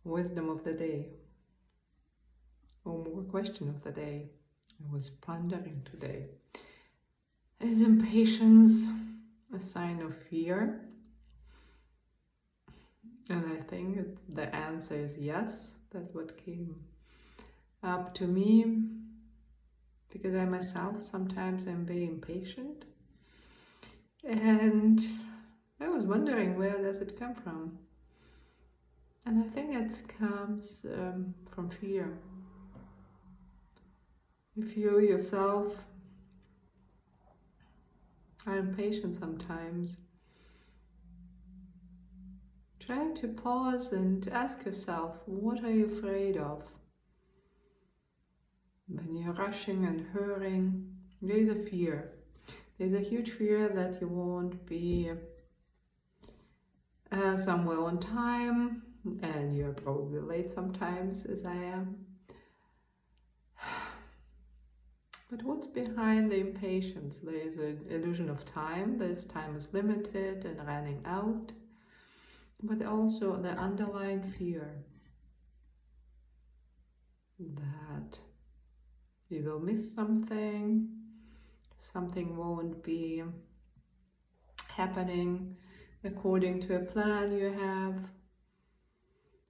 wisdom of the day, or more question of the day. I was pondering today. Is impatience a sign of fear? And I think the answer is yes. That's what came up to me, because I myself sometimes am very impatient. And I was wondering, where does it come from? And I think it comes from fear. If you yourself are impatient sometimes, try to pause and ask yourself, what are you afraid of? When you're rushing and hurrying, there is a fear. There's a huge fear that you won't be somewhere on time, and you're probably late sometimes, as I am. But what's behind the impatience? There is an illusion of time. This time is limited and running out. But also the underlying fear that you will miss something, something won't be happening according to a plan you have.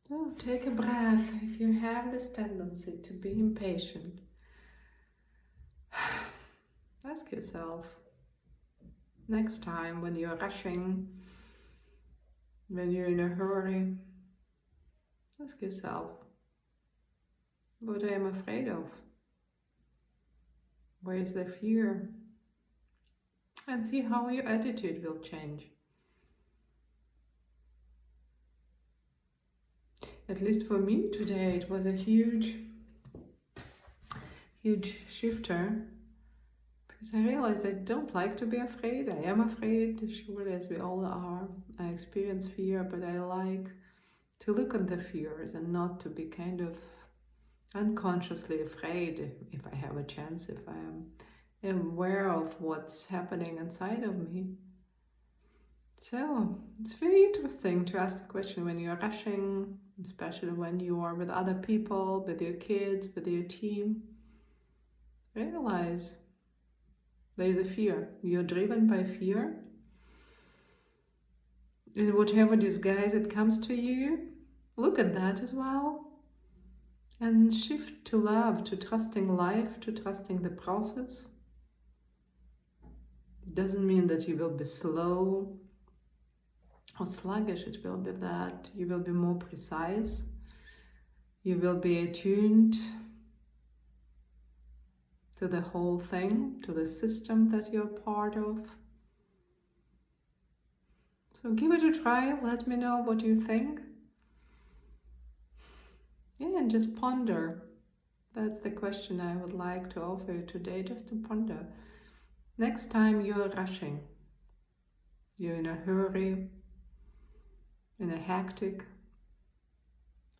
So take a breath. If you have this tendency to be impatient, ask yourself, next time when you're rushing, when you're in a hurry, ask yourself, what I am afraid of? Where is the fear? And see how your attitude will change. At least for me today, it was a huge shifter, because I realized I don't like to be afraid. I am afraid, surely, as we all are. I experience fear, but I like to look at the fears and not to be kind of unconsciously afraid if I have a chance, if I am aware of what's happening inside of me. So it's very interesting to ask a question when you're rushing, especially when you are with other people, with your kids, with your team. Realize there is a fear. You're driven by fear. In whatever disguise it comes to you, look at that as well. And shift to love, to trusting life, to trusting the process. It doesn't mean that you will be slow or sluggish. It will be that you will be more precise. You will be attuned to the whole thing, to the system that you're part of. So give it a try. Let me know what you think. Yeah, and just ponder. That's the question I would like to offer you today, just to ponder. Next time you're rushing, you're in a hurry, in a hectic,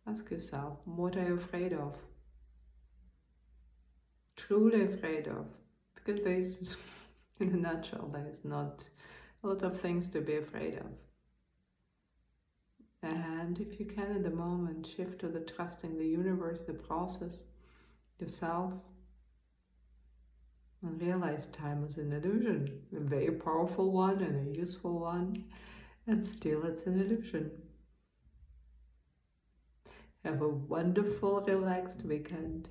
ask yourself, what are you afraid of? Truly afraid of? Because there's, in a nutshell, there's not a lot of things to be afraid of. And if you can at the moment, shift to the trusting the universe, the process, yourself, and realize time is an illusion, a very powerful one and a useful one, and still it's an illusion. Have a wonderful, relaxed weekend.